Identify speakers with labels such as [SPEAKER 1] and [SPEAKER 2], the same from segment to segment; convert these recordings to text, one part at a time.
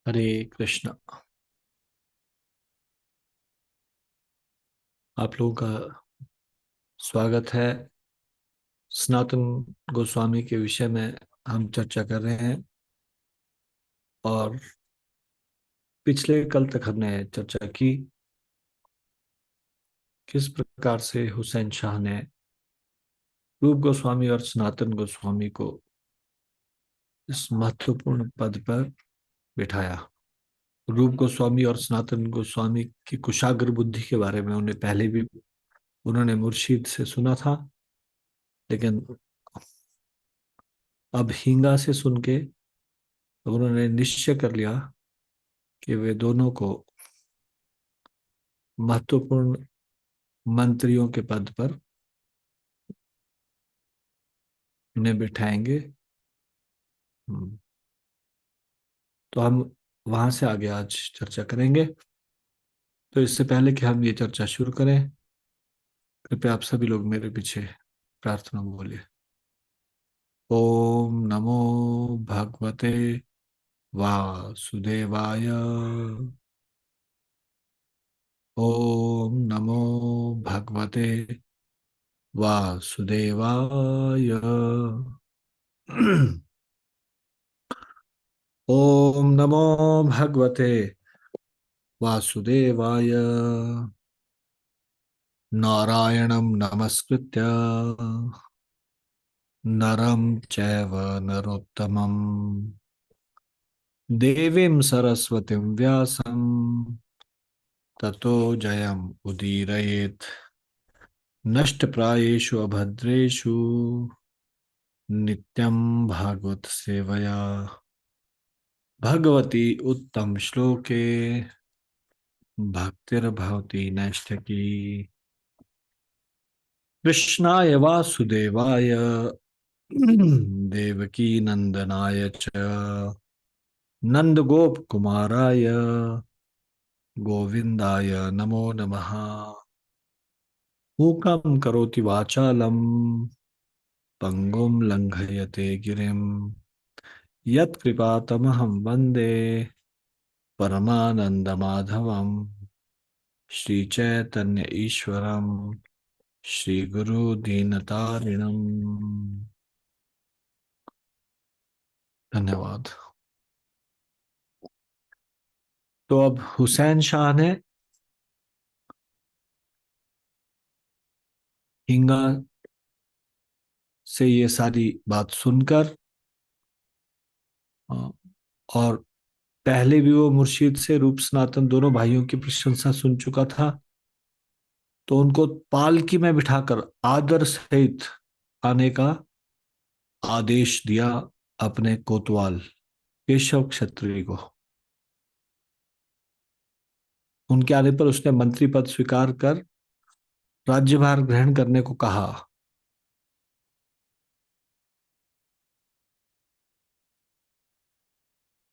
[SPEAKER 1] हरे कृष्णा। आप लोगों का स्वागत है। सनातन गोस्वामी के विषय में हम चर्चा कर रहे हैं। और पिछले कल तक हमने चर्चा की किस प्रकार से हुसैन शाह ने रूप गोस्वामी और सनातन गोस्वामी को इस महत्वपूर्ण पद पर बिठाया। रूप गोस्वामी और सनातन गोस्वामी की कुशाग्र बुद्धि के बारे में उन्हें पहले भी उन्होंने मुर्शीद से सुना था, लेकिन अब हिंगा से सुन के उन्होंने निश्चय कर लिया कि वे दोनों को महत्वपूर्ण मंत्रियों के पद पर उन्हें बिठाएंगे। हम्म, तो हम वहां से आगे आज चर्चा करेंगे। तो इससे पहले कि हम ये चर्चा शुरू करें, कृपया आप सभी लोग मेरे पीछे प्रार्थना बोलिए। ओम नमो भगवते वासुदेवाय। ओम नमो भगवते वासुदेवाय। ओम नमो भगवते वासुदेवाय। नारायणं नमस्कृत्य नरं चैव नरोत्तमं देवीं सरस्वतीं व्यासं ततो जयम् उदीरयेत्। नष्टप्रायेषु अभद्रेषु नित्यं भागवत सेवया भगवती उत्तम श्लोके भक्तिर्भवति नैष्ठकी। कृष्णाय वासुदेवाय देवकी नंदनाय च नंदगोप कुमाराय गोविंदाय नमो नमः। मूकं करोति वाचालं पंगुं लंघयते गिरिं यत्कृपातमहं वन्दे परमानन्दमाधवं। श्रीचैतन्य ईश्वरं श्रीगुरुदीनतारिणम्। धन्यवाद। तो अब हुसैन शाह ने हिंगा से ये सारी बात सुनकर, अ, और पहले भी वो मुर्शिद से रूप सनातन दोनों भाइयों की प्रशंसा सुन चुका था, तो उनको पालकी में बिठाकर आदर सहित आने का आदेश दिया अपने कोतवाल केशव क्षत्रिय को। उनके आने पर उसने मंत्री पद स्वीकार कर राज्यभार ग्रहण करने को कहा।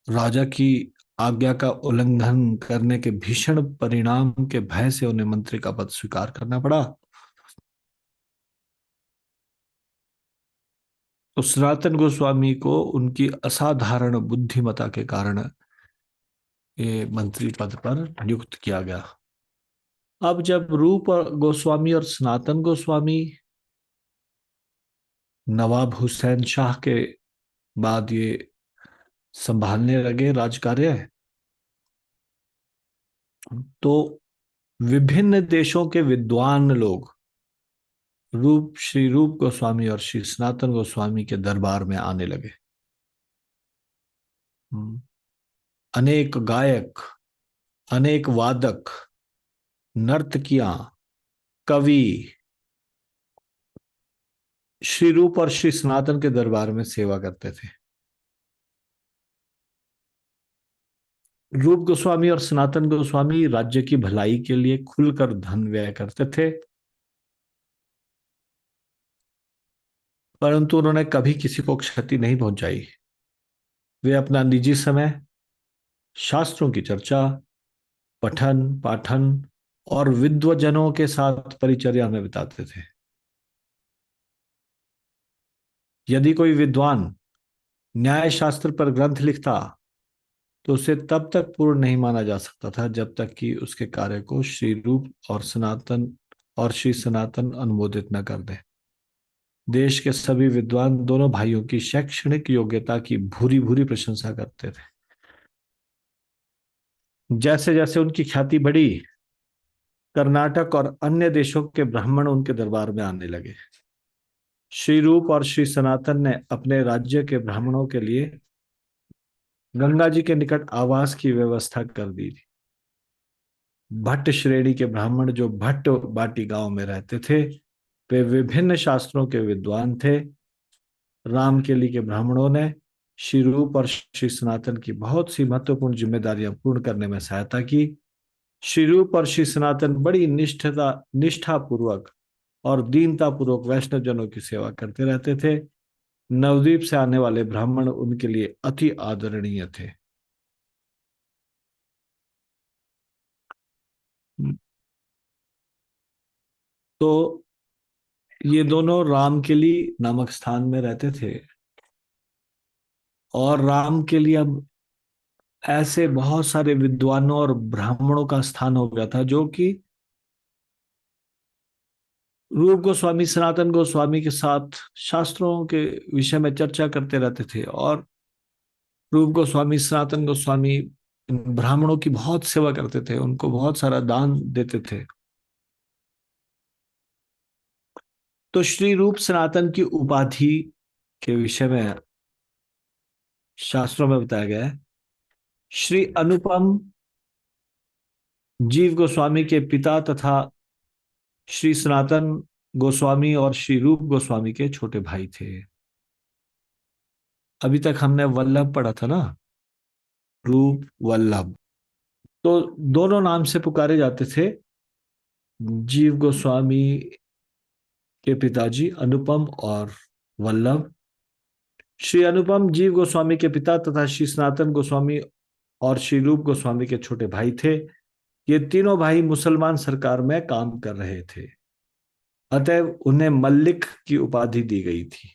[SPEAKER 1] राजा की आज्ञा का उल्लंघन करने के भीषण परिणाम के भय से उन्हें मंत्री का पद स्वीकार करना पड़ा। तो सनातन गोस्वामी को उनकी असाधारण बुद्धिमता के कारण ये मंत्री पद पर नियुक्त किया गया। अब जब रूप और गोस्वामी और सनातन गोस्वामी नवाब हुसैन शाह के बाद ये संभालने लगे राजकार्य, तो विभिन्न देशों के विद्वान लोग श्री रूप गोस्वामी और श्री सनातन गोस्वामी के दरबार में आने लगे। अनेक गायक, अनेक वादक, नर्तकियां, कवि श्री रूप और श्री सनातन के दरबार में सेवा करते थे। रूप गोस्वामी और सनातन गोस्वामी राज्य की भलाई के लिए खुलकर धन व्यय करते थे, परंतु उन्होंने कभी किसी को क्षति नहीं पहुंचाई। वे अपना निजी समय शास्त्रों की चर्चा, पठन पाठन और विद्वजनों के साथ परिचर्या में बिताते थे। यदि कोई विद्वान न्याय शास्त्र पर ग्रंथ लिखता, तो उसे तब तक पूर्ण नहीं माना जा सकता था जब तक कि उसके कार्य को श्री रूप और श्री सनातन अनुमोदित न कर दे। देश के सभी विद्वान दोनों भाइयों की शैक्षणिक योग्यता की भूरी भूरी प्रशंसा करते थे। जैसे जैसे उनकी ख्याति बढ़ी, कर्नाटक और अन्य देशों के ब्राह्मण उनके दरबार में आने लगे। श्री रूप और श्री सनातन ने अपने राज्य के ब्राह्मणों के लिए गंगा जी के निकट आवास की व्यवस्था कर दी थी। भट्ट श्रेणी के ब्राह्मण जो भट्ट बाटी गांव में रहते थे, वे विभिन्न शास्त्रों के विद्वान थे। रामकेली के ब्राह्मणों ने श्री रूप और श्री सनातन की बहुत सी महत्वपूर्ण जिम्मेदारियां पूर्ण करने में सहायता की। श्री रूप और श्री सनातन बड़ी निष्ठा पूर्वक और दीनता पूर्वक वैष्णव जनों की सेवा करते रहते थे। नवद्वीप से आने वाले ब्राह्मण उनके लिए अति आदरणीय थे। तो ये दोनों रामकेली नामक स्थान में रहते थे, और रामकेली अब ऐसे बहुत सारे विद्वानों और ब्राह्मणों का स्थान हो गया था जो कि रूप गोस्वामी सनातन गोस्वामी के साथ शास्त्रों के विषय में चर्चा करते रहते थे। और रूप गोस्वामी सनातन गोस्वामी इन ब्राह्मणों की बहुत सेवा करते थे, उनको बहुत सारा दान देते थे। तो श्री रूप सनातन की उपाधि के विषय में शास्त्रों में बताया गया है। श्री अनुपम जीव गोस्वामी के पिता तथा श्री सनातन गोस्वामी और श्री रूप गोस्वामी के छोटे भाई थे। अभी तक हमने वल्लभ पढ़ा था ना, रूप वल्लभ। तो दोनों नाम से पुकारे जाते थे। जीव गोस्वामी के पिताजी अनुपम और वल्लभ। श्री अनुपम जीव गोस्वामी के पिता तथा श्री सनातन गोस्वामी और श्री रूप गोस्वामी के छोटे भाई थे। ये तीनों भाई मुसलमान सरकार में काम कर रहे थे, अतएव उन्हें मल्लिक की उपाधि दी गई थी।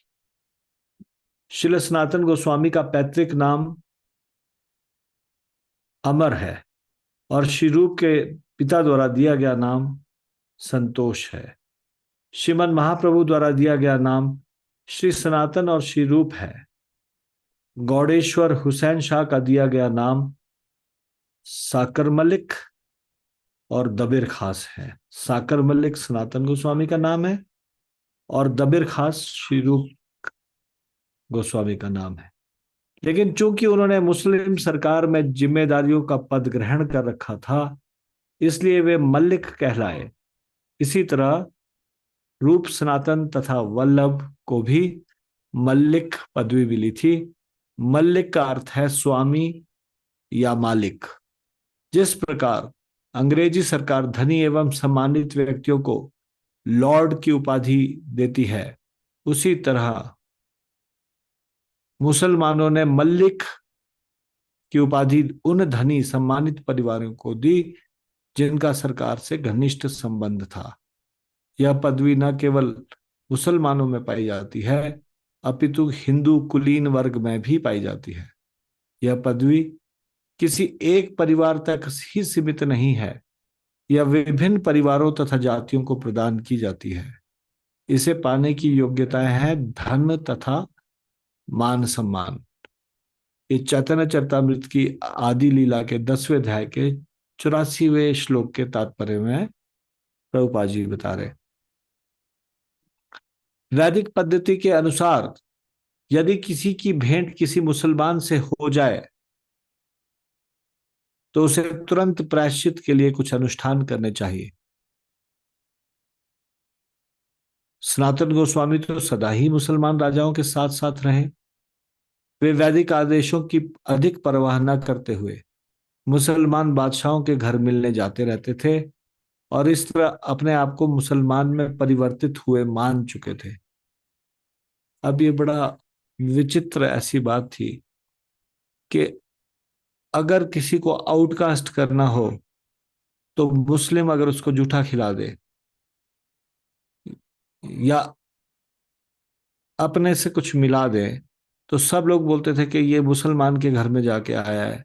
[SPEAKER 1] श्री सनातन गोस्वामी का पैतृक नाम अमर है और श्री रूप के पिता द्वारा दिया गया नाम संतोष है। श्रीमन महाप्रभु द्वारा दिया गया नाम श्री सनातन और श्री रूप है। गौड़ेश्वर हुसैन शाह का दिया गया नाम साकर मलिक और दबिर खास है। साकर मलिक सनातन गोस्वामी का नाम है और दबिर खास श्री रूप गोस्वामी का नाम है। लेकिन चूंकि उन्होंने मुस्लिम सरकार में जिम्मेदारियों का पद ग्रहण कर रखा था, इसलिए वे मल्लिक कहलाए। इसी तरह रूप सनातन तथा वल्लभ को भी मल्लिक पदवी मिली थी। मल्लिक का अर्थ है स्वामी या मालिक। जिस प्रकार अंग्रेजी सरकार धनी एवं सम्मानित व्यक्तियों को लॉर्ड की उपाधि देती है, उसी तरह मुसलमानों ने मल्लिक की उपाधि उन धनी सम्मानित परिवारों को दी जिनका सरकार से घनिष्ठ संबंध था। यह पदवी न केवल मुसलमानों में पाई जाती है, अपितु हिंदू कुलीन वर्ग में भी पाई जाती है। यह पदवी किसी एक परिवार तक ही सीमित नहीं है, यह विभिन्न परिवारों तथा जातियों को प्रदान की जाती है। इसे पाने की योग्यताएं हैं धन तथा मान सम्मान। ये चैतन्य चरितामृत की आदि लीला के 10वें अध्याय के 84वें श्लोक के तात्पर्य में प्रभुपाद जी बता रहे। वैदिक पद्धति के अनुसार यदि किसी की भेंट किसी मुसलमान से हो जाए तो उसे तुरंत प्रायश्चित के लिए कुछ अनुष्ठान करने चाहिए। सनातन गोस्वामी तो सदा ही मुसलमान राजाओं के साथ साथ रहे। वे वैदिक आदेशों की अधिक परवाह न करते हुए मुसलमान बादशाहों के घर मिलने जाते रहते थे और इस तरह अपने आप को मुसलमान में परिवर्तित हुए मान चुके थे। अब ये बड़ा विचित्र ऐसी बात थी कि अगर किसी को आउटकास्ट करना हो तो मुस्लिम अगर उसको जूठा खिला दे या अपने से कुछ मिला दे तो सब लोग बोलते थे कि ये मुसलमान के घर में जाके आया है,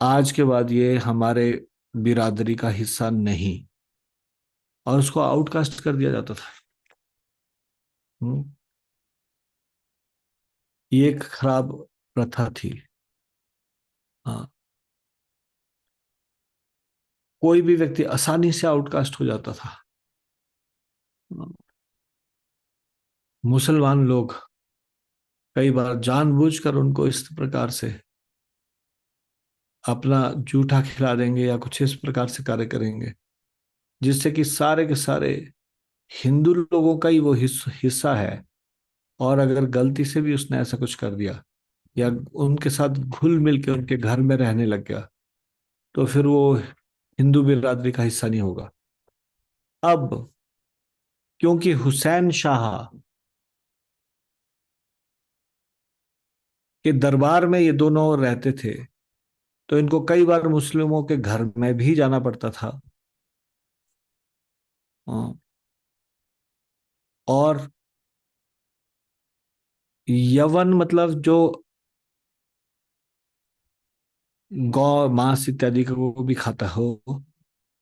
[SPEAKER 1] आज के बाद ये हमारे बिरादरी का हिस्सा नहीं, और उसको आउटकास्ट कर दिया जाता था। हम्म, ये एक खराब प्रथा थी। हाँ, कोई भी व्यक्ति आसानी से आउटकास्ट हो जाता था। मुसलमान लोग कई बार जानबूझकर उनको इस प्रकार से अपना जूठा खिला देंगे या कुछ इस प्रकार से कार्य करेंगे, जिससे कि सारे के सारे हिंदू लोगों का ही वो हिस्सा है। और अगर गलती से भी उसने ऐसा कुछ कर दिया या उनके साथ घुल मिल के उनके घर में रहने लग गया, तो फिर वो हिंदू बिरादरी का हिस्सा नहीं होगा। अब क्योंकि हुसैन शाह के दरबार में ये दोनों रहते थे, तो इनको कई बार मुस्लिमों के घर में भी जाना पड़ता था। हाँ, और यवन मतलब जो गौ मांस इत्यादि को भी खाता हो,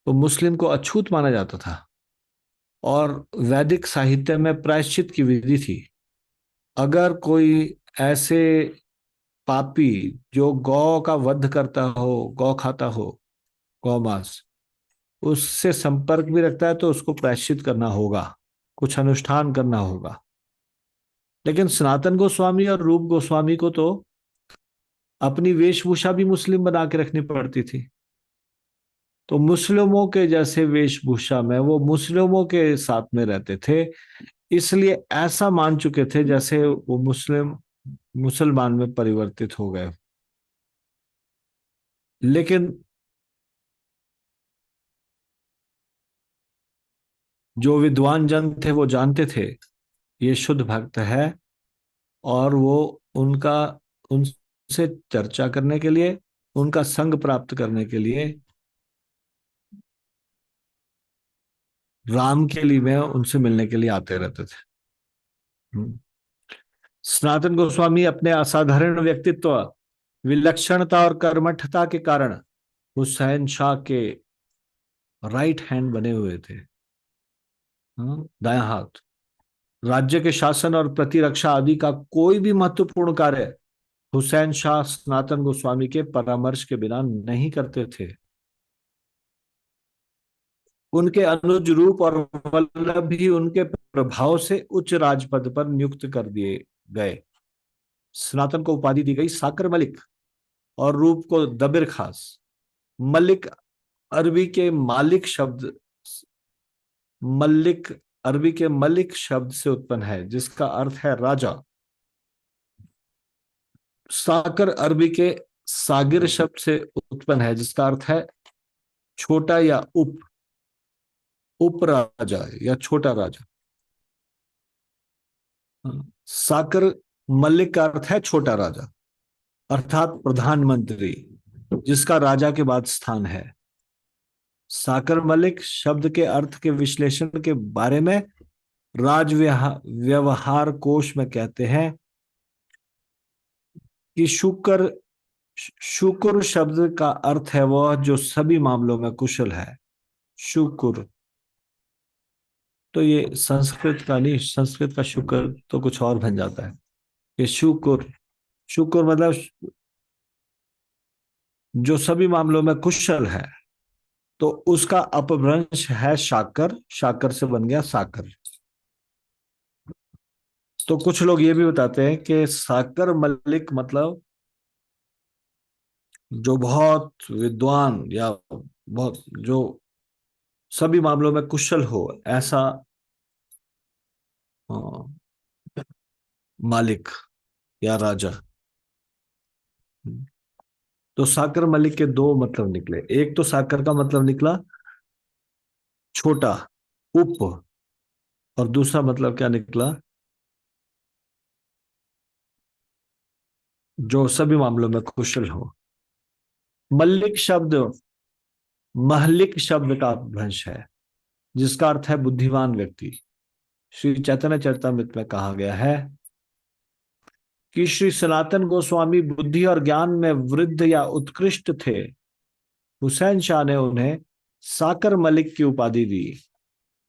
[SPEAKER 1] तो मुस्लिम को अछूत माना जाता था। और वैदिक साहित्य में प्रायश्चित की विधि थी। अगर कोई ऐसे पापी जो गौ का वध करता हो, गौ खाता हो, गौ मांस, उससे संपर्क भी रखता है, तो उसको प्रायश्चित करना होगा, कुछ अनुष्ठान करना होगा। लेकिन सनातन गोस्वामी और रूप गोस्वामी को तो अपनी वेशभूषा भी मुस्लिम बना के रखनी पड़ती थी। तो मुस्लिमों के जैसे वेशभूषा में वो मुस्लिमों के साथ में रहते थे, इसलिए ऐसा मान चुके थे जैसे वो मुस्लिम मुसलमान में परिवर्तित हो गए। लेकिन जो विद्वान जन थे वो जानते थे ये शुद्ध भक्त है, और वो उनका उनसे चर्चा करने के लिए, उनका संग प्राप्त करने के लिए, राम के लिए में उनसे मिलने के लिए आते रहते थे। हम्म। सनातन गोस्वामी अपने असाधारण व्यक्तित्व, विलक्षणता और कर्मठता के कारण हुसैन शाह के राइट हैंड बने हुए थे। दायां हाथ। राज्य के शासन और प्रतिरक्षा आदि का कोई भी महत्वपूर्ण कार्य हुसैन शाह सनातन गोस्वामी के परामर्श के बिना नहीं करते थे। उनके अनुज रूप और वल्लभ भी उनके प्रभाव से उच्च राजपद पर नियुक्त कर दिए गए। सनातन को उपाधि दी गई साकर मलिक, और रूप को दबिर खास। मलिक अरबी के मालिक शब्द मलिक अरबी के मलिक शब्द से उत्पन्न है, जिसका अर्थ है राजा। साकर अरबी के सागिर शब्द से उत्पन्न है, जिसका अर्थ है छोटा या उप राजा या छोटा राजा। साकर मलिक का अर्थ है छोटा राजा, अर्थात प्रधानमंत्री, जिसका राजा के बाद स्थान है। साकर मलिक शब्द के अर्थ के विश्लेषण के बारे में राज व्यवहार कोश में कहते हैं कि शुक्र शब्द का अर्थ है वह जो सभी मामलों में कुशल है। शुक्र, तो ये संस्कृत का नहीं, संस्कृत का शुक्र तो कुछ और बन जाता है। ये शुक्र, शुक्र मतलब जो सभी मामलों में कुशल है। तो उसका अपभ्रंश है शाकर, शाकर से बन गया साकर। तो कुछ लोग ये भी बताते हैं कि साकर मलिक मतलब जो बहुत विद्वान या बहुत जो सभी मामलों में कुशल हो, ऐसा अ, मालिक या राजा। तो साकर मलिक के दो मतलब निकले। एक तो साकर का मतलब निकला छोटा, उप, और दूसरा मतलब क्या निकला, जो सभी मामलों में कुशल हो। मल्लिक शब्द महलिक शब्द का अपभ्रंश है, जिसका अर्थ है बुद्धिमान व्यक्ति। श्री चैतन्य चरितमृत में कहा गया है कि श्री सनातन गोस्वामी बुद्धि और ज्ञान में वृद्ध या उत्कृष्ट थे, हुसैन शाह ने उन्हें साकर मलिक की उपाधि दी,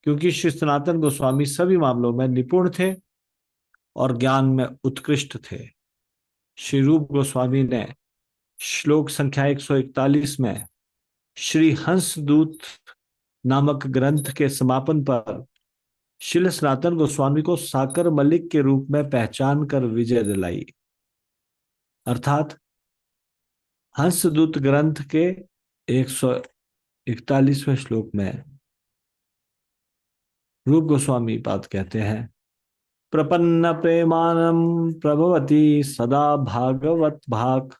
[SPEAKER 1] क्योंकि श्री सनातन गोस्वामी सभी मामलों में निपुण थे और ज्ञान में उत्कृष्ट थे। श्री रूप गोस्वामी ने श्लोक संख्या 141 में श्री हंसदूत नामक ग्रंथ के समापन पर श्री सनातन गोस्वामी को साकर मलिक के रूप में पहचान कर विजय दिलाई। अर्थात हंसदूत ग्रंथ के 141वें श्लोक में रूप गोस्वामी पाद कहते हैं, प्रपन्न प्रेमानम प्रभवती सदा भागवत भाग,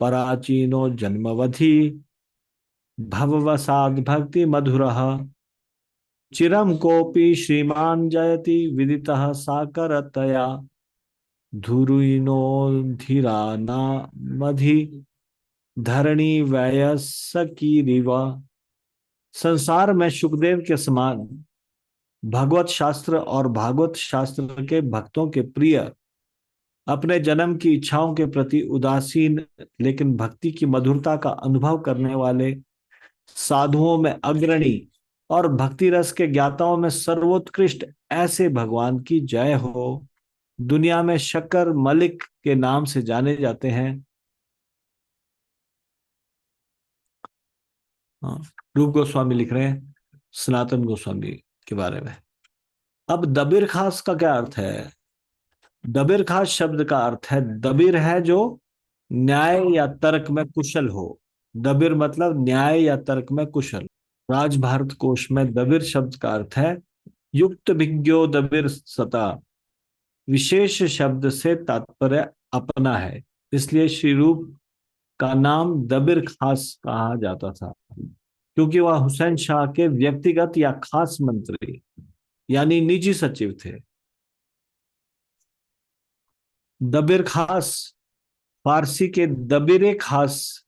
[SPEAKER 1] पराचीनो जन्मवधि भववसाद भक्ति मधुरः, चिरम कोपि श्रीमान जयति विदितः साकरतया, धुरुइनो धीरा ना मधि धरणी वयस्की रिवा। संसार में सुखदेव के समान भगवत शास्त्र और भागवत शास्त्र के भक्तों के प्रिय, अपने जन्म की इच्छाओं के प्रति उदासीन लेकिन भक्ति की मधुरता का अनुभव करने वाले, साधुओं में अग्रणी और भक्ति रस के ज्ञाताओं में सर्वोत्कृष्ट ऐसे भगवान की जय हो। दुनिया में शक्कर मलिक के नाम से जाने जाते हैं। हाँ, रूप गोस्वामी लिख रहे हैं सनातन गोस्वामी के बारे में। अब दबीर खास का क्या अर्थ है? दबीर खास शब्द का अर्थ है, दबीर है जो न्याय या तर्क में कुशल हो। दबीर मतलब न्याय या तर्क में कुशल। राजभारत कोश में दबीर शब्द का अर्थ है युक्त विज्ञो दबीर सता, विशेष शब्द से तात्पर्य अपना है। इसलिए श्री रूप का नाम दबीर खास कहा जाता था, क्योंकि वह हुसैन शाह के व्यक्तिगत या खास मंत्री यानी निजी सचिव थे। दबीर खास फारसी के दबीरे खास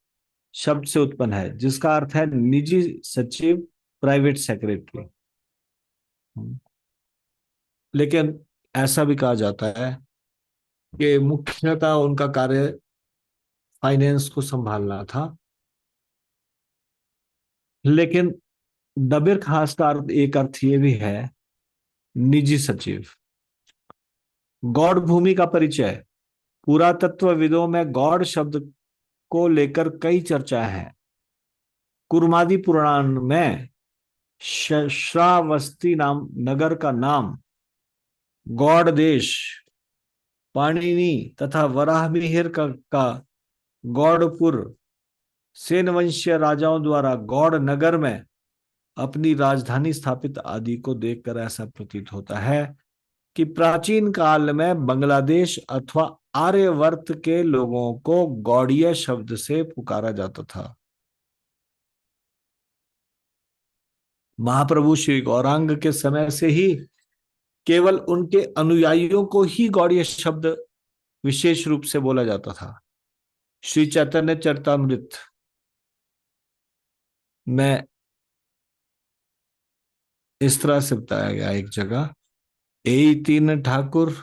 [SPEAKER 1] शब्द से उत्पन्न है, जिसका अर्थ है निजी सचिव, प्राइवेट सेक्रेटरी। लेकिन ऐसा भी कहा जाता है कि मुख्यतः उनका कार्य फाइनेंस को संभालना था। लेकिन दबीर खास का अर्थ, एक अर्थ ये भी है निजी सचिव। गौड़ भूमि का परिचय। पुरातत्वविदों में गौड़ शब्द को लेकर कई चर्चाएं हैं। कुर्मादी पुराण में श्रावस्ती नाम नगर का नाम गौड़ देश, पाणिनि तथा वराहमिहिर का गौड़पुर, सेन वंशीय राजाओं द्वारा गौड़ नगर में अपनी राजधानी स्थापित आदि को देखकर ऐसा प्रतीत होता है कि प्राचीन काल में बांग्लादेश अथवा आर्यवर्त के लोगों को गौड़ीय शब्द से पुकारा जाता था। महाप्रभु श्री गौरांग के समय से ही केवल उनके अनुयायियों को ही गौड़ीय शब्द विशेष रूप से बोला जाता था। श्री चैतन्य चरितमृत में इस तरह से बताया गया एक जगह, ए तीन ठाकुर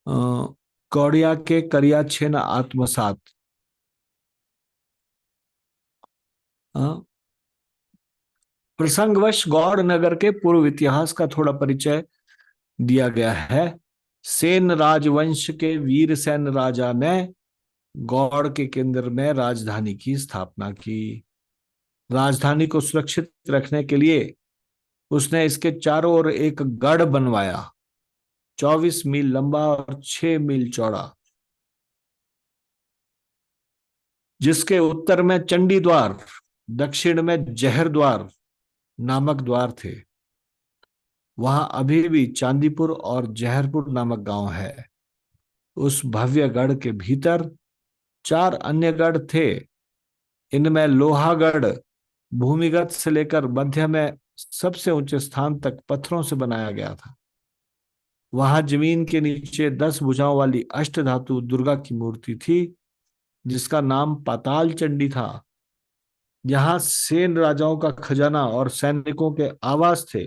[SPEAKER 1] गौड़िया के करिया छेन आत्मसात। प्रसंगवश गौड़ नगर के पूर्व इतिहास का थोड़ा परिचय दिया गया है। सेन राजवंश के वीरसेन राजा ने गौड़ के केंद्र में राजधानी की स्थापना की। राजधानी को सुरक्षित रखने के लिए उसने इसके चारों ओर एक गढ़ बनवाया, 24 मील लंबा और 6 मील चौड़ा, जिसके उत्तर में चंडी द्वार, दक्षिण में जहर द्वार नामक द्वार थे। वहां अभी भी चांदीपुर और जहरपुर नामक गांव है। उस भव्य गढ़ के भीतर 4 अन्य गढ़ थे। इनमें लोहागढ़ भूमिगत से लेकर मध्य में सबसे ऊंचे स्थान तक पत्थरों से बनाया गया था। वहां जमीन के नीचे 10 भुजाओं वाली अष्टधातु दुर्गा की मूर्ति थी, जिसका नाम पाताल चंडी था। यहाँ सेन राजाओं का खजाना और सैनिकों के आवास थे।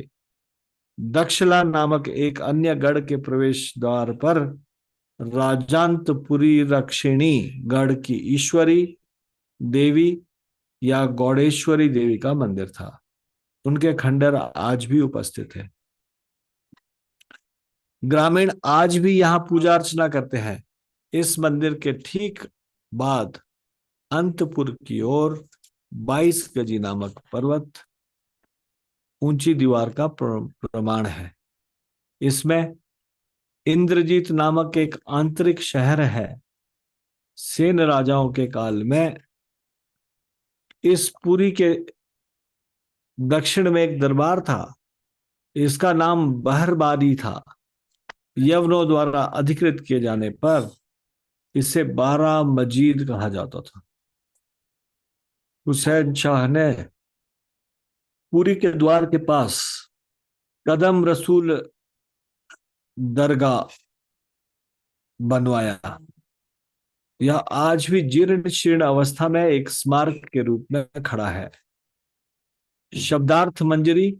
[SPEAKER 1] दक्षला नामक एक अन्य गढ़ के प्रवेश द्वार पर राजांतपुरी रक्षिणी गढ़ की ईश्वरी देवी या गौड़ेश्वरी देवी का मंदिर था। उनके खंडर आज भी उपस्थित है। ग्रामीण आज भी यहाँ पूजा अर्चना करते हैं। इस मंदिर के ठीक बाद अंतपुर की ओर 22 गजी नामक पर्वत ऊंची दीवार का प्रमाण है। इसमें इंद्रजीत नामक एक आंतरिक शहर है। सेन राजाओं के काल में इस पुरी के दक्षिण में एक दरबार था। इसका नाम बहरबारी था। यवनों द्वारा अधिकृत किए जाने पर इसे 12 मजीद कहा जाता था। हुसैन शाह ने पुरी के द्वार के पास कदम रसूल दरगाह बनवाया। यह आज भी जीर्ण शीर्ण अवस्था में एक स्मारक के रूप में खड़ा है। शब्दार्थ मंजरी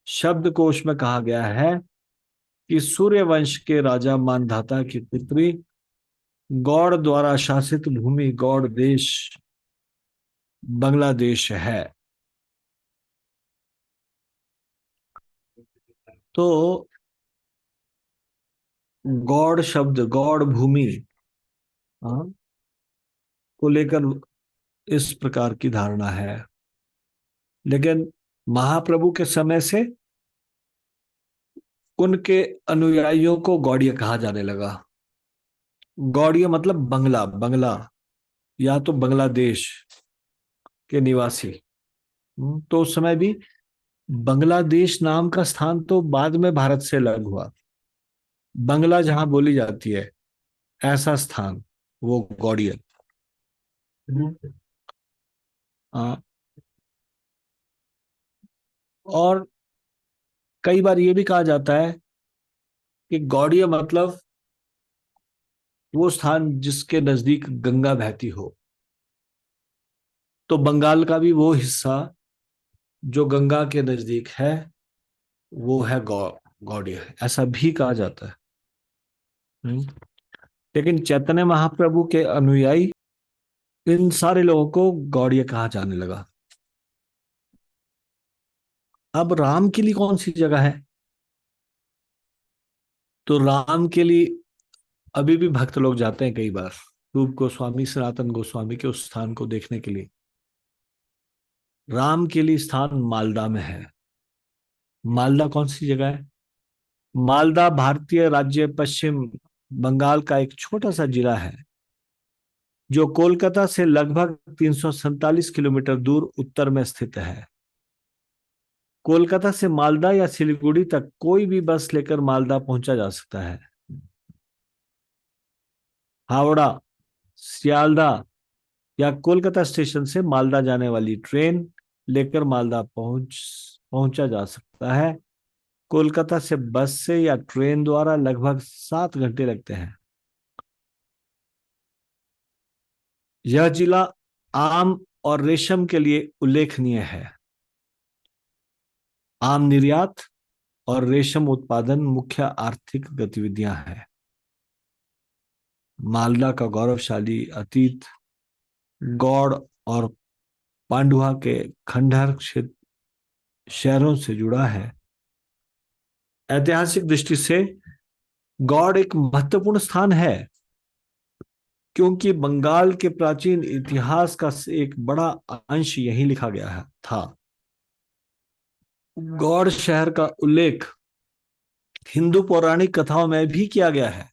[SPEAKER 1] शब्दकोश में कहा गया है कि सूर्य वंश के राजा मानधाता की पुत्री गौड़ द्वारा शासित भूमि गौड़ देश बांग्लादेश है। तो गौड़ शब्द गौड़ भूमि को लेकर इस प्रकार की धारणा है। लेकिन महाप्रभु के समय से उनके अनुयायियों को गौड़िया कहा जाने लगा। गौड़िया मतलब बंगला, बंगला या तो बांग्लादेश के निवासी। तो उस समय भी बांग्लादेश नाम का स्थान तो बाद में भारत से अलग हुआ। बंगला जहां बोली जाती है ऐसा स्थान वो गौड़िया। और कई बार ये भी कहा जाता है कि गौड़िया मतलब वो स्थान जिसके नजदीक गंगा बहती हो। तो बंगाल का भी वो हिस्सा जो गंगा के नजदीक है वो है गौड़िया, ऐसा भी कहा जाता है। हम्म। लेकिन चैतन्य महाप्रभु के अनुयायी इन सारे लोगों को गौड़िया कहा जाने लगा। अब राम के लिए कौन सी जगह है? तो राम के लिए अभी भी भक्त लोग जाते हैं कई बार रूप गोस्वामी सनातन गोस्वामी के उस स्थान को देखने के लिए। राम के लिए स्थान मालदा में है। मालदा कौन सी जगह है? मालदा भारतीय राज्य पश्चिम बंगाल का एक छोटा सा जिला है जो कोलकाता से लगभग 347 किलोमीटर दूर उत्तर में स्थित है। कोलकाता से मालदा या सिलीगुड़ी तक कोई भी बस लेकर मालदा पहुंचा जा सकता है। हावड़ा, सियालदा या कोलकाता स्टेशन से मालदा जाने वाली ट्रेन लेकर मालदा पहुंचा जा सकता है। कोलकाता से बस से या ट्रेन द्वारा लगभग 7 घंटे लगते हैं। यह जिला आम और रेशम के लिए उल्लेखनीय है। आम निर्यात और रेशम उत्पादन मुख्य आर्थिक गतिविधियां हैं। मालदा का गौरवशाली अतीत गौड़ और पांडुआ के खंडहर क्षेत्र शहरों से जुड़ा है। ऐतिहासिक दृष्टि से गौड़ एक महत्वपूर्ण स्थान है क्योंकि बंगाल के प्राचीन इतिहास का एक बड़ा अंश यही लिखा गया था। गौड़ शहर का उल्लेख हिंदू पौराणिक कथाओं में भी किया गया है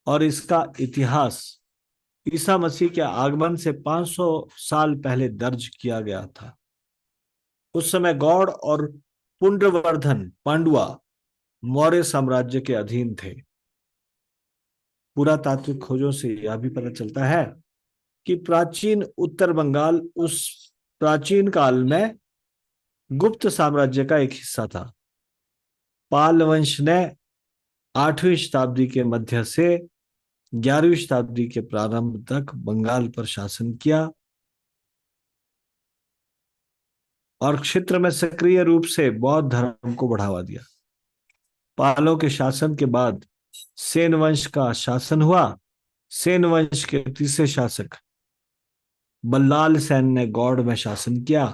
[SPEAKER 1] और इसका इतिहास ईसा मसीह के आगमन से 500 साल पहले दर्ज किया गया था। उस समय गौड़ और पुंड्रवर्धन पांडुआ मौर्य साम्राज्य के अधीन थे। पुरातात्विक खोजों से यह भी पता चलता है कि प्राचीन उत्तर बंगाल उस प्राचीन काल में गुप्त साम्राज्य का एक हिस्सा था। पाल वंश ने 8वीं शताब्दी के मध्य से 11वीं शताब्दी के प्रारंभ तक बंगाल पर शासन किया और क्षेत्र में सक्रिय रूप से बौद्ध धर्म को बढ़ावा दिया। पालों के शासन के बाद सेन वंश का शासन हुआ। सेन वंश के तीसरे शासक बल्लाल सेन ने गौड़ में शासन किया।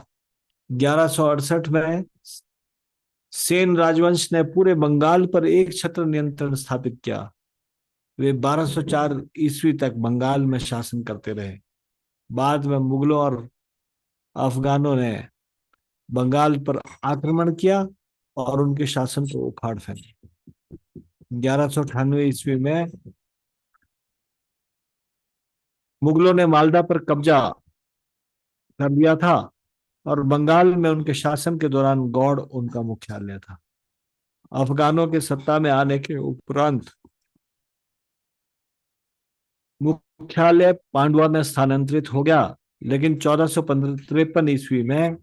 [SPEAKER 1] 1168 में सेन राजवंश ने पूरे बंगाल पर एक छत्र नियंत्रण स्थापित किया। वे 1204 ईस्वी तक बंगाल में शासन करते रहे। बाद में मुगलों और अफगानों ने बंगाल पर आक्रमण किया और उनके शासन को उखाड़ फेंका। 1198 ईस्वी में मुगलों ने मालदा पर कब्जा कर लिया था और बंगाल में उनके शासन के दौरान गौड़ उनका मुख्यालय था। अफगानों के सत्ता में आने के उपरांत मुख्यालय पांडुआ में स्थानांतरित हो गया, लेकिन 1453 ईस्वी में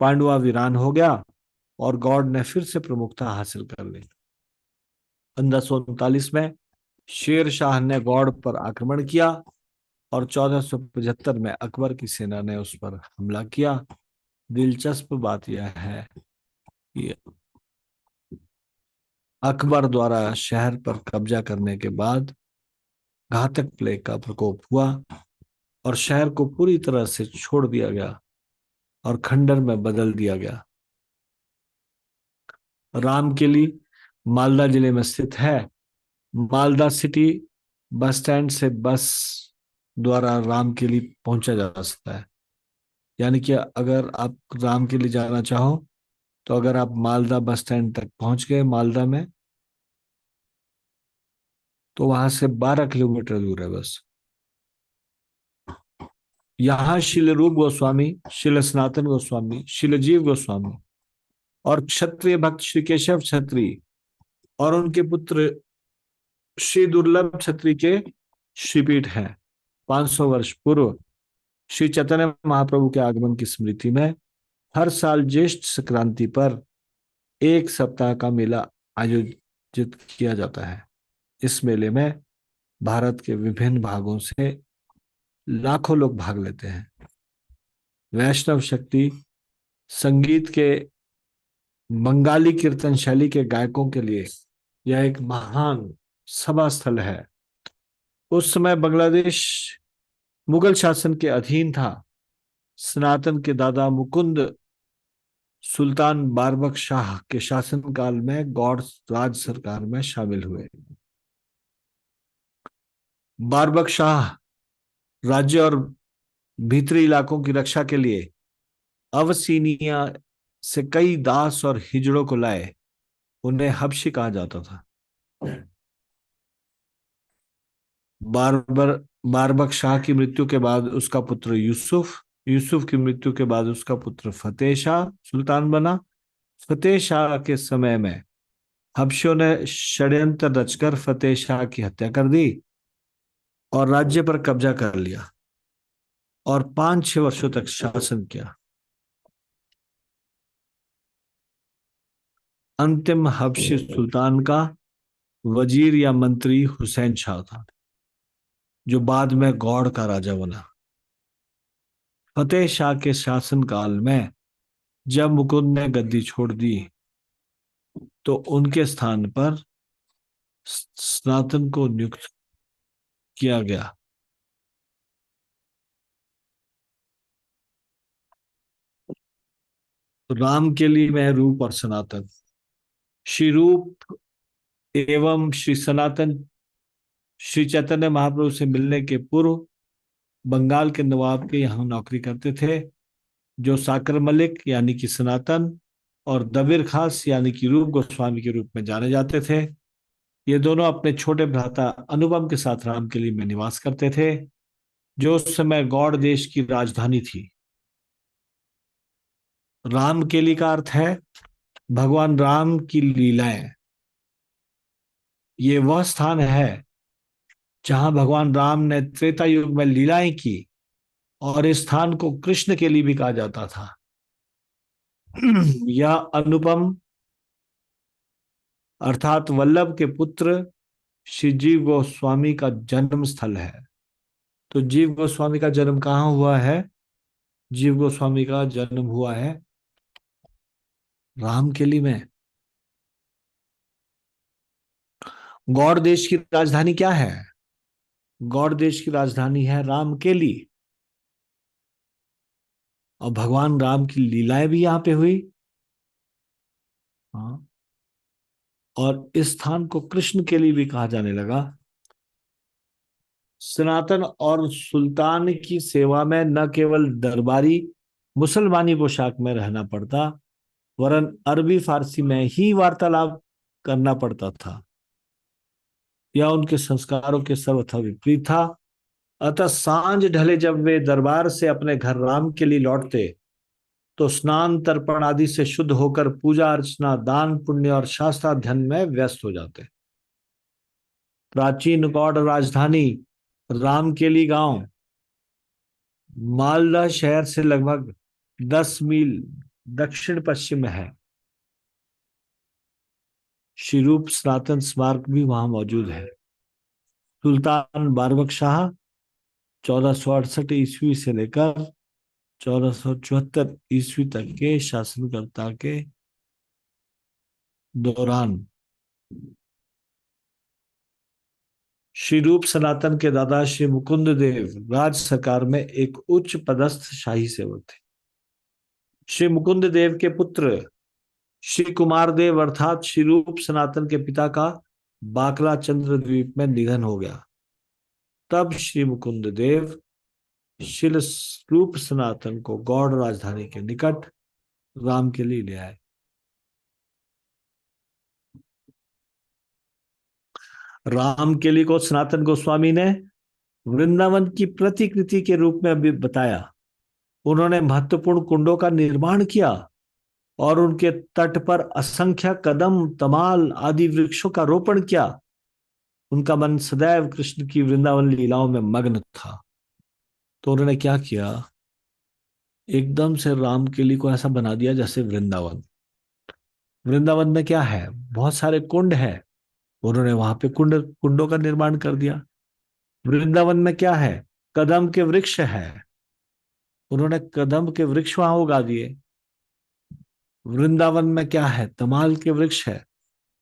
[SPEAKER 1] पांडुआ वीरान हो गया और गौड़ ने फिर से प्रमुखता हासिल कर ली। 1539 में शेर शाह ने गौड़ पर आक्रमण किया और 1475 में अकबर की सेना ने उस पर हमला किया। दिलचस्प बात यह है कि अकबर द्वारा शहर पर कब्जा करने के बाद घातक प्लेग का प्रकोप हुआ और शहर को पूरी तरह से छोड़ दिया गया और खंडर में बदल दिया गया। रामकिली मालदा जिले में स्थित है। मालदा सिटी बस स्टैंड से बस द्वारा रामकिली पहुंचा जा सकता है। यानी कि अगर आप रामकिली जाना चाहो तो अगर आप मालदा बस स्टैंड तक पहुंच गए मालदा में, तो वहां से 12 किलोमीटर दूर है बस। यहाँ शिल रूप गोस्वामी, शिल सनातन गोस्वामी, शिलजीव गोस्वामी और क्षत्रिय भक्त श्री केशव छत्री और उनके पुत्र श्री दुर्लभ छत्री के श्रीपीठ है। 500 वर्ष पूर्व श्री चैतन्य महाप्रभु के आगमन की स्मृति में हर साल ज्येष्ठ संक्रांति पर एक सप्ताह का मेला आयोजित किया जाता है। इस मेले में भारत के विभिन्न भागों से लाखों लोग भाग लेते हैं। वैष्णव शक्ति संगीत के बंगाली कीर्तन शैली के गायकों के लिए यह एक महान सभा स्थल है। उस समय बांग्लादेश मुगल शासन के अधीन था। सनातन के दादा मुकुंद सुल्तान बारबक शाह के शासनकाल में गौड़ राज सरकार में शामिल हुए। बारबक शाह राज्य और भीतरी इलाकों की रक्षा के लिए अवसीनिया से कई दास और हिजड़ों को लाए। उन्हें हबशी कहा जाता था। बारबर बारबक शाह की मृत्यु के बाद उसका पुत्र यूसुफ, यूसुफ की मृत्यु के बाद उसका पुत्र फतेह शाह सुल्तान बना। फतेह शाह के समय में हबशियों ने षड्यंत्र रचकर फतेह शाह की हत्या कर दी और राज्य पर कब्जा कर लिया और 5-6 वर्षों तक शासन किया। अंतिम हबशी सुल्तान का वजीर या मंत्री हुसैन शाह था, जो बाद में गौड़ का राजा बना। फतेह शाह के शासनकाल में जब मुकुंद ने गद्दी छोड़ दी तो उनके स्थान पर सनातन को नियुक्त किया गया। राम के लिए मैं रूप और सनातन, श्री रूप एवं श्री सनातन श्री चैतन्य महाप्रभु से मिलने के पूर्व बंगाल के नवाब के यहाँ नौकरी करते थे, जो साकर मलिक यानी कि सनातन और दबिर खास यानी कि रूप गोस्वामी के रूप में जाने जाते थे। ये दोनों अपने छोटे भ्राता अनुपम के साथ रामकिली में निवास करते थे, जो उस समय गौड़ देश की राजधानी थी। रामकेली का अर्थ है भगवान राम की लीलाएं। ये वह स्थान है जहां भगवान राम ने त्रेता युग में लीलाएं की और इस स्थान को कृष्ण के लिए भी कहा जाता था। यह अनुपम अर्थात वल्लभ के पुत्र श्री जीव गोस्वामी का जन्म स्थल है। तो जीव गोस्वामी का जन्म कहाँ हुआ है? जीव गोस्वामी का जन्म हुआ है रामकेली में। गौड़ देश की राजधानी क्या है? गौड़ देश की राजधानी है रामकेली। और भगवान राम की लीलाएं भी यहाँ पे हुई। हाँ। और इस स्थान को कृष्ण के लिए भी कहा जाने लगा। सनातन और सुल्तान की सेवा में न केवल दरबारी मुसलमानी पोशाक में रहना पड़ता, वरन अरबी फारसी में ही वार्तालाप करना पड़ता था। यह उनके संस्कारों के सर्वथा विपरीत था। अतः सांझ ढले जब वे दरबार से अपने घर राम के लिए लौटते, तो स्नान तर्पण आदि से शुद्ध होकर पूजा अर्चना, दान पुण्य और शास्त्राध्ययन में व्यस्त हो जाते। प्राचीन गौड़ राजधानी रामकेली गांव मालदा शहर से लगभग 10 मील दक्षिण पश्चिम में है। श्री रूप सनातन स्मारक भी वहां मौजूद है। सुल्तान बारबक शाह 1468 ईस्वी से लेकर 1474 ईस्वी तक के शासनकर्ता के दौरान श्री रूप सनातन के दादा श्री मुकुंद देव राज्य सरकार में एक उच्च पदस्थ शाही सेवक थे। श्री मुकुंद देव के पुत्र श्री कुमार देव अर्थात श्री रूप सनातन के पिता का बाकला चंद्र द्वीप में निधन हो गया। तब श्री मुकुंद देव शिल रूप सनातन को गौड़ राजधानी के निकट राम के लिए ले आए। राम के लिए को सनातन गोस्वामी ने वृंदावन की प्रतिकृति के रूप में अभी बताया। उन्होंने महत्वपूर्ण कुंडों का निर्माण किया और उनके तट पर असंख्य कदम, तमाल आदि वृक्षों का रोपण किया। उनका मन सदैव कृष्ण की वृंदावन लीलाओं में मग्न था। तो उन्होंने क्या किया, एकदम से राम के लिए को ऐसा बना दिया जैसे वृंदावन। वृंदावन में क्या है, बहुत सारे कुंड है। उन्होंने वहां पे कुंडों का निर्माण कर दिया। वृंदावन में क्या है, कदम के वृक्ष है। उन्होंने कदम के वृक्ष वहां उगा दिए। वृंदावन में क्या है, तमाल के वृक्ष है।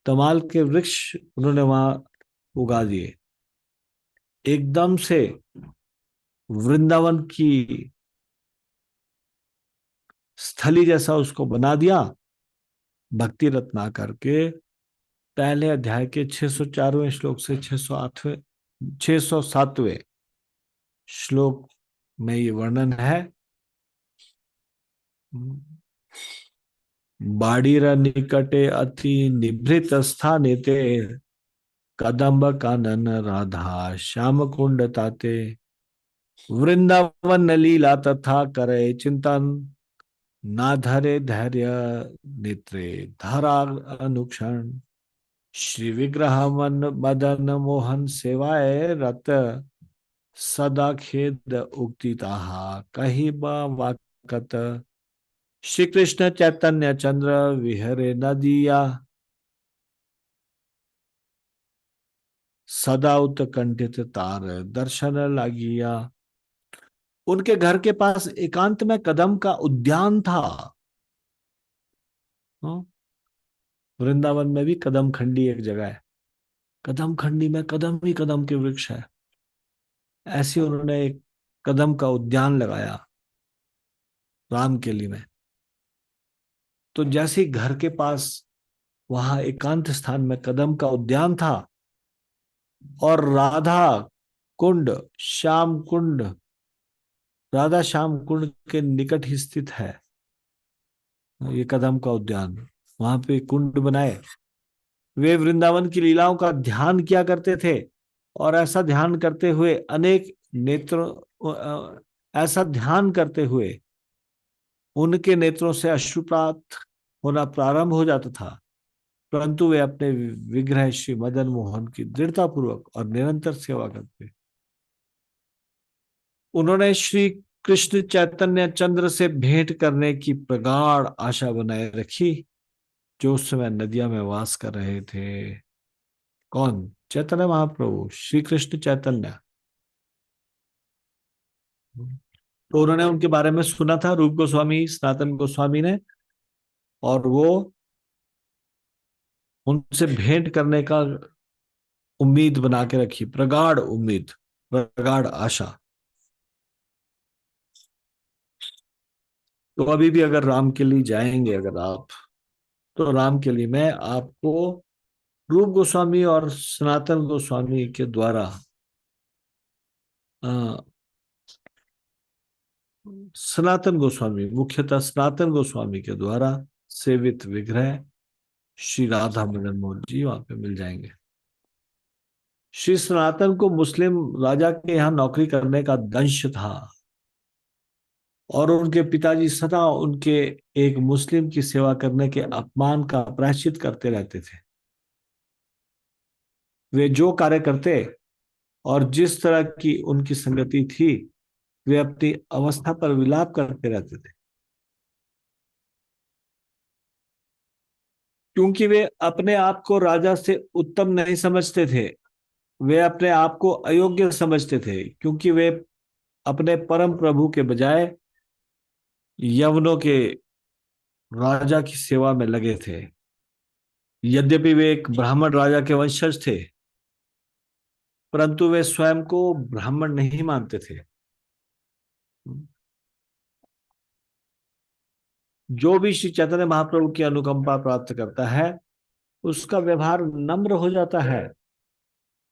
[SPEAKER 1] तमाल के वृक्ष उन्होंने वहां उगा दिए। एकदम से वृंदावन की स्थली जैसा उसको बना दिया। भक्ति रत्नाकर के पहले अध्याय के 604वें श्लोक से 607वें श्लोक में ये वर्णन है। बाड़ीर निकटे अति निभृत स्थाने ते, कदम्ब कानन राधा श्याम कुंड ताते, वृंदावन लीला तथा करे चिंतन, ना धरे धैर्य नेत्रे धारा अनुक्षण, श्री विग्रह मन मदन मोहन सेवाए रत, सदा खेद उक्ति ताहा कही वाकत, श्री कृष्ण चैतन्य चंद्र विहरे नदिया, सदा उत्कंठित तार दर्शन लागिया। उनके घर के पास एकांत में कदम का उद्यान था। हाँ? वृंदावन में भी कदम खंडी एक जगह है। कदम खंडी में कदम ही कदम के वृक्ष है। ऐसे उन्होंने एक कदम का उद्यान लगाया राम केली में। तो जैसे ही घर के पास वहां एकांत स्थान में कदम का उद्यान था और राधा कुंड, श्याम कुंड, राधा श्याम कुंड के निकट ही स्थित है ये कदम का उद्यान। वहां पे कुंड बनाए। वे वृंदावन की लीलाओं का ध्यान किया करते थे और ऐसा ध्यान करते हुए उनके नेत्रों से अश्रुपात होना प्रारंभ हो जाता था। परंतु वे अपने विग्रह श्री मदन मोहन की दृढ़ता पूर्वक और निरंतर सेवा करते। उन्होंने श्री कृष्ण चैतन्य चंद्र से भेंट करने की प्रगाढ़ आशा बनाए रखी, जो उस समय नदिया में वास कर रहे थे। कौन? चैतन्य महाप्रभु, श्री कृष्ण चैतन्य। तो उन्होंने उनके बारे में सुना था, रूप गोस्वामी सनातन गोस्वामी ने, और वो उनसे भेंट करने का उम्मीद बना के रखी, प्रगाढ़ उम्मीद, प्रगाढ़ आशा। तो अभी भी अगर राम के लिए जाएंगे अगर आप, तो राम के लिए मैं आपको रूप गोस्वामी और सनातन गोस्वामी के द्वारा अ, सनातन गोस्वामी, मुख्यतः सनातन गोस्वामी के द्वारा सेवित विग्रह श्री राधा मदन मोहन जी वहां पे मिल जाएंगे। श्री सनातन को मुस्लिम राजा के यहाँ नौकरी करने का दंश था, और उनके पिताजी सदा उनके एक मुस्लिम की सेवा करने के अपमान का प्रायश्चित करते रहते थे। वे जो कार्य करते और जिस तरह की उनकी संगति थी, वे अपनी अवस्था पर विलाप करते रहते थे, क्योंकि वे अपने आप को राजा से उत्तम नहीं समझते थे। वे अपने आप को अयोग्य समझते थे, क्योंकि वे अपने परम प्रभु के बजाय यवनों के राजा की सेवा में लगे थे। यद्यपि वे एक ब्राह्मण राजा के वंशज थे, परंतु वे स्वयं को ब्राह्मण नहीं मानते थे। जो भी श्री चैतन्य महाप्रभु की अनुकंपा प्राप्त करता है, उसका व्यवहार नम्र हो जाता है।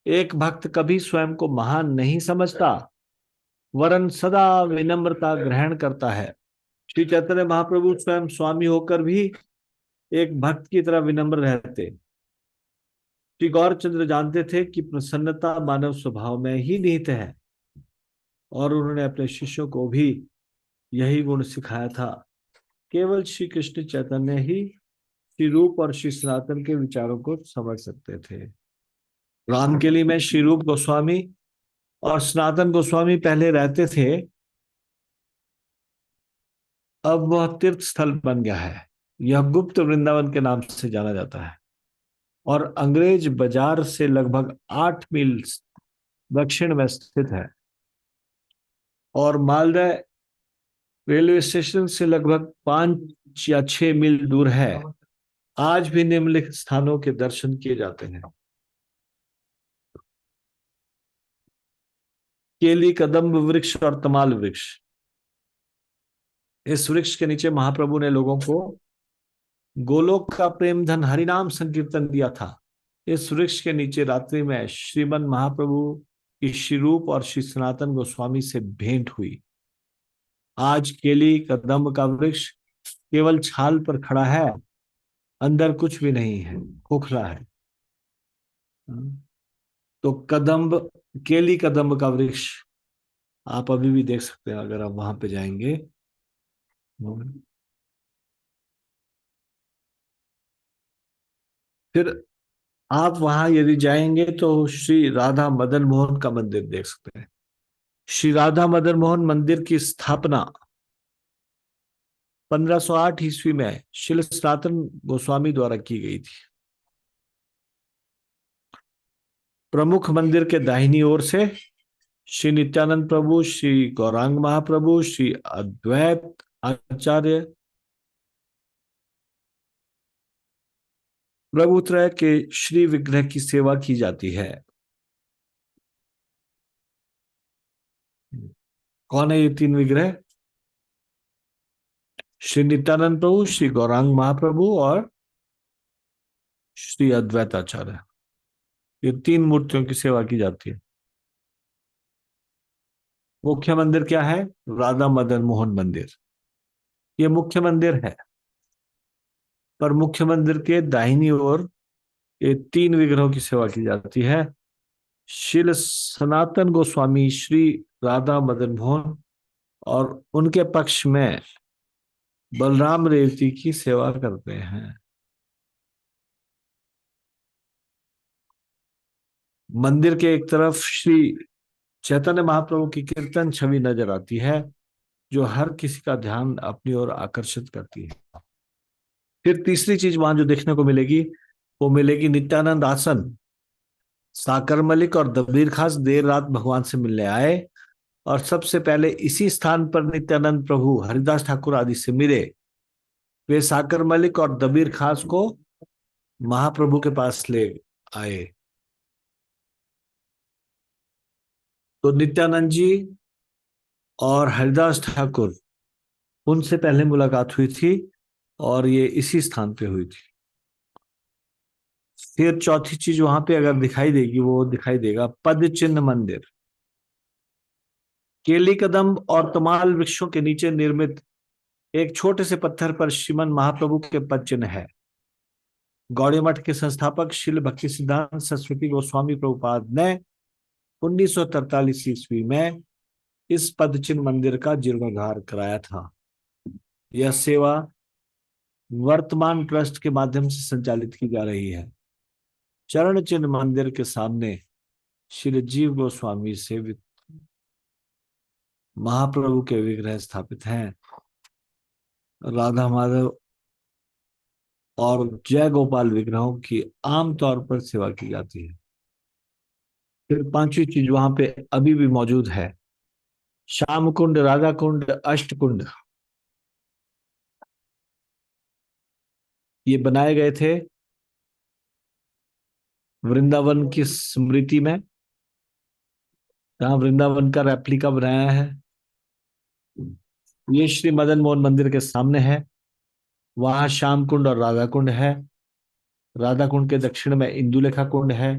[SPEAKER 1] एक भक्त कभी स्वयं को महान नहीं समझता, वरन सदा विनम्रता ग्रहण करता है। श्री चैतन्य महाप्रभु स्वयं स्वामी होकर भी एक भक्त की तरह विनम्र रहते। श्री गौरचंद्र जानते थे कि प्रसन्नता मानव स्वभाव में ही निहित है, और उन्होंने अपने शिष्यों को भी यही गुण सिखाया था। केवल श्री कृष्ण चैतन्य ही श्री रूप और श्री सनातन के विचारों को समझ सकते थे। राम के लिए में श्री रूप गोस्वामी और सनातन गोस्वामी पहले रहते थे, अब वह तीर्थ स्थल बन गया है। यह गुप्त वृंदावन के नाम से जाना जाता है, और अंग्रेज बाजार से लगभग 8 मील दक्षिण में स्थित है, और मालदह रेलवे स्टेशन से लगभग 5 या 6 मील दूर है। आज भी निम्नलिखित स्थानों के दर्शन किए जाते हैं। केली, कदम्ब वृक्ष और तमाल वृक्ष। इस वृक्ष के नीचे महाप्रभु ने लोगों को गोलोक का प्रेम धन हरिनाम संकीर्तन दिया था। इस वृक्ष के नीचे रात्रि में श्रीमन महाप्रभु की श्री रूप और श्री सनातन गोस्वामी से भेंट हुई। आज केली कदम्ब का वृक्ष केवल छाल पर खड़ा है, अंदर कुछ भी नहीं है, खोखला है। तो कदम्ब, केली कदम्ब का वृक्ष आप अभी भी देख सकते हैं अगर आप वहां पे जाएंगे। फिर आप वहां यदि जाएंगे तो श्री राधा मदन मोहन का मंदिर देख सकते हैं। श्री राधा मदन मोहन मंदिर की स्थापना 1508 ईस्वी में श्री सनातन गोस्वामी द्वारा की गई थी। प्रमुख मंदिर के दाहिनी ओर से श्री नित्यानंद प्रभु, श्री गौरांग महाप्रभु, श्री अद्वैत आचार्य प्रभुत्रय के श्री विग्रह की सेवा की जाती है। कौन है ये तीन विग्रह? श्री नित्यानंद प्रभु, श्री गौरांग महाप्रभु और श्री अद्वैत आचार्य। ये तीन मूर्तियों की सेवा की जाती है। मुख्य मंदिर क्या है? राधा मदन मोहन मंदिर। ये मुख्य मंदिर है, पर मुख्य मंदिर के दाहिनी ओर ये तीन विग्रहों की सेवा की जाती है। श्री सनातन गोस्वामी श्री राधा मदन मोहन और उनके पक्ष में बलराम रेवती की सेवा करते हैं। मंदिर के एक तरफ श्री चैतन्य महाप्रभु की कीर्तन छवि नजर आती है, जो हर किसी का ध्यान अपनी ओर आकर्षित करती है। फिर तीसरी चीज वहां जो देखने को मिलेगी, वो मिलेगी नित्यानंद आसन। साकर मलिक और दबीर खास देर रात भगवान से मिलने आए, और सबसे पहले इसी स्थान पर नित्यानंद प्रभु हरिदास ठाकुर आदि से मिले। वे साकर मलिक और दबीर खास को महाप्रभु के पास ले आए। तो नित्यानंद जी और हरिदास ठाकुर, उनसे पहले मुलाकात हुई थी और ये इसी स्थान पे हुई थी। फिर चौथी चीज वहां पे अगर दिखाई देगी, वो दिखाई देगा पद चिन्ह मंदिर। केली कदम और तमाल वृक्षों के नीचे निर्मित एक छोटे से पत्थर पर श्रीमन महाप्रभु के पद चिन्ह है। गौड़ी मठ के संस्थापक श्रील भक्ति सिद्धांत सरस्वती गोस्वामी प्रभुपाद ने 1943 ईस्वी में इस पद चिन्ह मंदिर का जीर्णोद्धार कराया था। यह सेवा वर्तमान ट्रस्ट के माध्यम से संचालित की जा रही है। चरण चिन्ह मंदिर के सामने श्री जीव गोस्वामी से महाप्रभु के विग्रह स्थापित हैं। राधा माधव और जय गोपाल विग्रहों की आमतौर पर सेवा की जाती है। फिर पांचवी चीज वहां पे अभी भी मौजूद है, श्याम कुंड, राधा कुंड, अष्ट कुंड। ये बनाए गए थे वृंदावन की स्मृति में, जहां वृंदावन का रेप्लिका बनाया है। ये श्री मदन मोहन मंदिर के सामने है। वहां श्याम कुंड और राधा कुंड है। राधा कुंड के दक्षिण में इंदुलेखा कुंड है।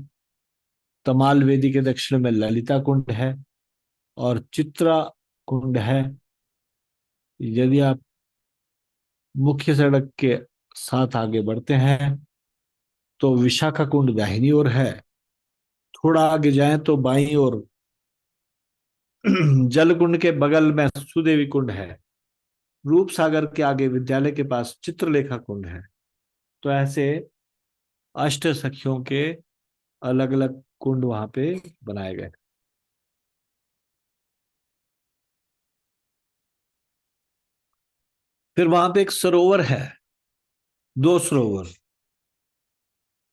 [SPEAKER 1] तमाल वेदी के दक्षिण में ललिता कुंड है और चित्रा कुंड है। यदि आप मुख्य सड़क के साथ आगे बढ़ते हैं तो विशाखा कुंड दाहिनी ओर है। थोड़ा आगे जाएं तो बाईं ओर जल कुंड के बगल में सुदेवी कुंड है। रूप सागर के आगे विद्यालय के पास चित्रलेखा कुंड है। तो ऐसे अष्ट सखियों के अलग अलग कुंड वहां पे बनाए गए। फिर वहां पे एक सरोवर है, दो सरोवर,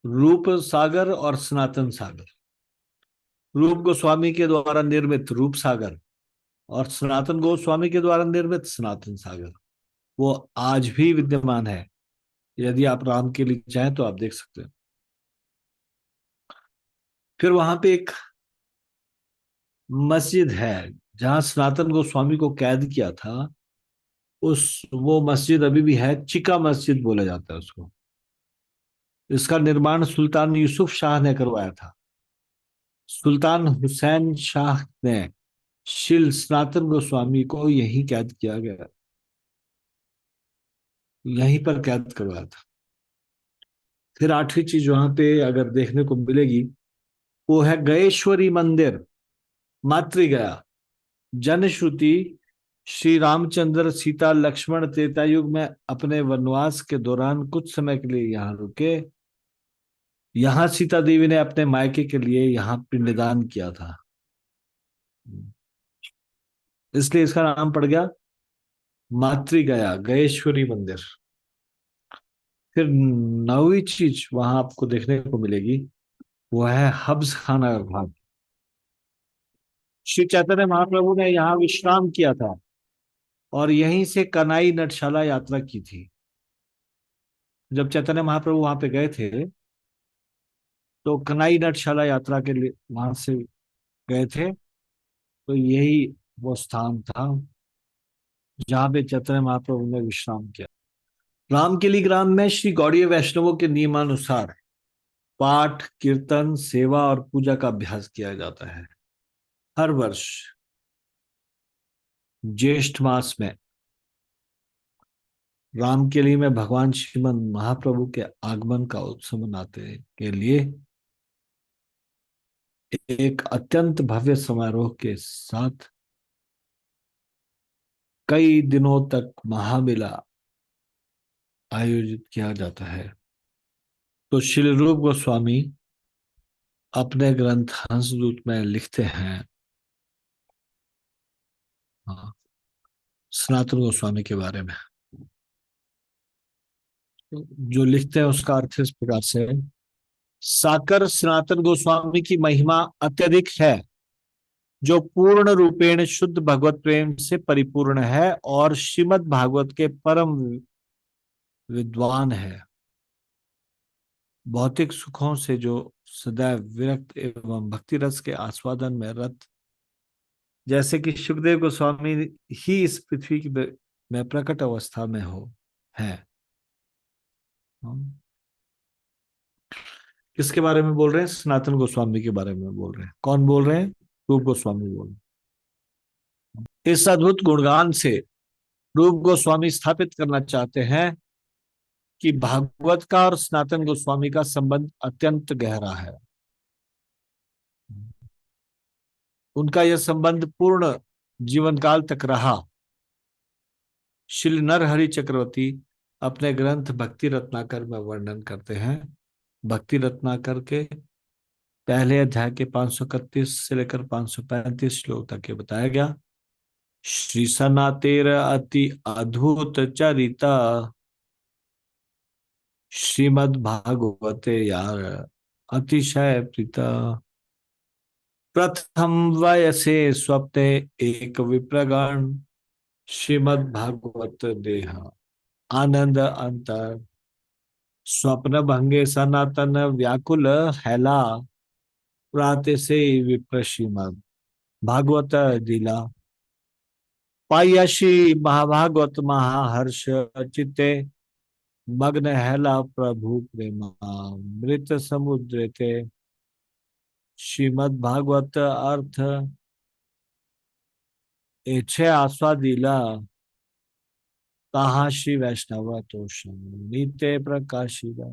[SPEAKER 1] रूप सागर और सनातन सागर। रूप गोस्वामी के द्वारा निर्मित रूप सागर और सनातन गोस्वामी के द्वारा निर्मित सनातन सागर, वो आज भी विद्यमान है। यदि आप राम के लिए चाहें तो आप देख सकते हैं। फिर वहां पे एक मस्जिद है जहां सनातन गोस्वामी को कैद किया था। उस वो मस्जिद अभी भी है, चिका मस्जिद बोला जाता है उसको। इसका निर्माण सुल्तान यूसुफ शाह ने करवाया था। सुल्तान हुसैन शाह ने शिल सनातन गोस्वामी को यहीं कैद किया गया, यहीं पर कैद करवाया था। फिर आठवीं चीज वहां पे अगर देखने को मिलेगी, वो है गयेश्वरी मंदिर, मातृगया। जनश्रुति श्री रामचंद्र सीता लक्ष्मण त्रेता युग में अपने वनवास के दौरान कुछ समय के लिए यहाँ रुके। यहाँ सीता देवी ने अपने मायके के लिए यहाँ पिंडदान किया था, इसलिए इसका नाम पड़ गया मातृगया, गयेश्वरी मंदिर। फिर नौवीं चीज वहां आपको देखने को मिलेगी, वो है हब्स खाना घाट। श्री चैतन्य महाप्रभु ने यहाँ विश्राम किया था और यहीं से कनाई नटशाला यात्रा की थी। जब चैतन्य महाप्रभु वहां पे गए थे तो कनाई नटशाला यात्रा के लिए वहां से गए थे। तो यही वो स्थान था जहां पे चैतन्य महाप्रभु ने विश्राम किया। रामकेली ग्राम में श्री गौड़ीय वैष्णवों के नियमानुसार पाठ, कीर्तन, सेवा और पूजा का अभ्यास किया जाता है। हर वर्ष ज्येष्ठ मास में रामकेली में भगवान श्रीमद महाप्रभु के आगमन का उत्सव मनाते के लिए एक अत्यंत भव्य समारोह के साथ कई दिनों तक महामेला आयोजित किया जाता है। तो श्री रूप गोस्वामी अपने ग्रंथ हंसदूत में लिखते हैं, हाँ, सनातन गोस्वामी के बारे में। जो लिखते हैं उसका अर्थ इस प्रकार से है, साकर सनातन गोस्वामी की महिमा अत्यधिक है, जो पूर्ण रूपेण शुद्ध भगवत प्रेम से परिपूर्ण है और श्रीमद् भागवत के परम विद्वान है। भौतिक सुखों से जो सदैव विरक्त एवं भक्ति रस के आस्वादन में रत जैसे कि सुखदेव गोस्वामी ही इस पृथ्वी की में प्रकट अवस्था में हो है। हम किसके बारे में बोल रहे हैं? सनातन गोस्वामी के बारे में बोल रहे हैं। कौन बोल रहे हैं? रूप गोस्वामी बोल रहे हैं। इस अद्भुत गुणगान से रूप गोस्वामी स्थापित करना चाहते हैं कि भागवत का और सनातन गोस्वामी का संबंध अत्यंत गहरा है। उनका यह संबंध पूर्ण जीवन काल तक रहा। श्री नरहरि चक्रवर्ती अपने ग्रंथ भक्ति रत्नाकर में वर्णन करते हैं। भक्ति रत्नाकर के पहले अध्याय के 531 से लेकर 535 श्लोक तक ये बताया गया। श्री सनातेर अति अद्भुत चरिता श्रीमद् भागवते यार अतिशय प्रीता। प्रथम वयसे स्वप्ने एक विप्रगण श्रीमद् भागवत देह आनंद अंतर स्वप्न भंगे सनातन व्याकुल हैला प्राते से विप्र श्रीमद् भागवत दिला पायशी महाभागवत महाहर्ष चित्ते मग्न हैला प्रभु प्रेमा मृत समुद्र ते श्रीमद् भागवत अर्थ एछे आस्वादिला ताहा श्री वैष्णव तोषण नीते प्रकाशिला।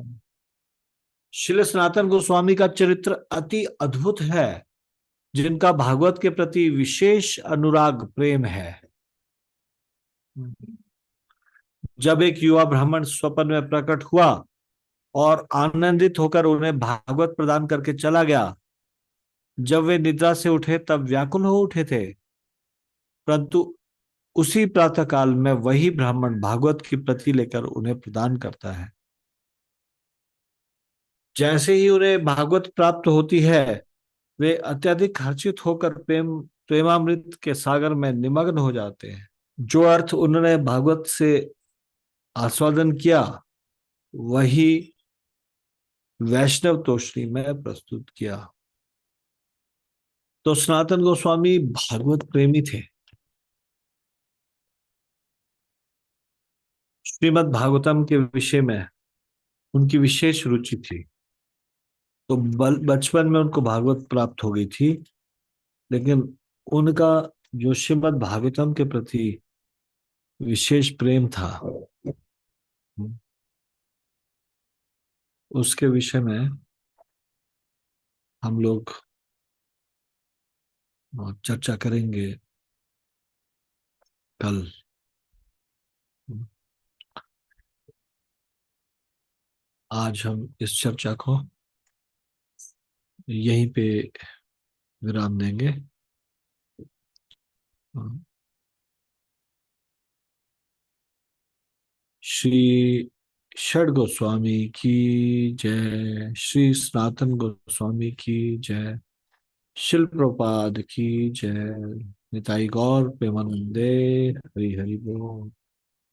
[SPEAKER 1] श्रील सनातन गोस्वामी का चरित्र अति अद्भुत है, जिनका भागवत के प्रति विशेष अनुराग प्रेम है। जब एक युवा ब्राह्मण स्वप्न में प्रकट हुआ और आनंदित होकर उन्हें भागवत प्रदान करके चला गया, जब वे निद्रा से उठे तब व्याकुल हो उठे थे, परंतु उसी प्रातः काल में वही ब्राह्मण भागवत की प्रति लेकर उन्हें प्रदान करता है। जैसे ही उन्हें भागवत प्राप्त होती है, वे अत्यधिक हर्षित होकर प्रेमामृत के सागर में निमग्न हो जाते हैं। जो अर्थ उन्होंने भागवत से आस्वादन किया, वही वैष्णव तोषणी में प्रस्तुत किया। तो सनातन गोस्वामी भागवत प्रेमी थे। श्रीमद् भागवतम के विषय में उनकी विशेष रुचि थी। तो बचपन में उनको भागवत प्राप्त हो गई थी, लेकिन उनका जो श्रीमद् भागवतम के प्रति विशेष प्रेम था, उसके विषय में हम लोग चर्चा करेंगे कल। आज हम इस चर्चा को यहीं पे विराम देंगे। श्री षड गोस्वामी की जय। श्री सनातन गोस्वामी की जय। शिल प्रपाद की जय। निताई गौर प्रेमानंदे। हरि हरि बोल।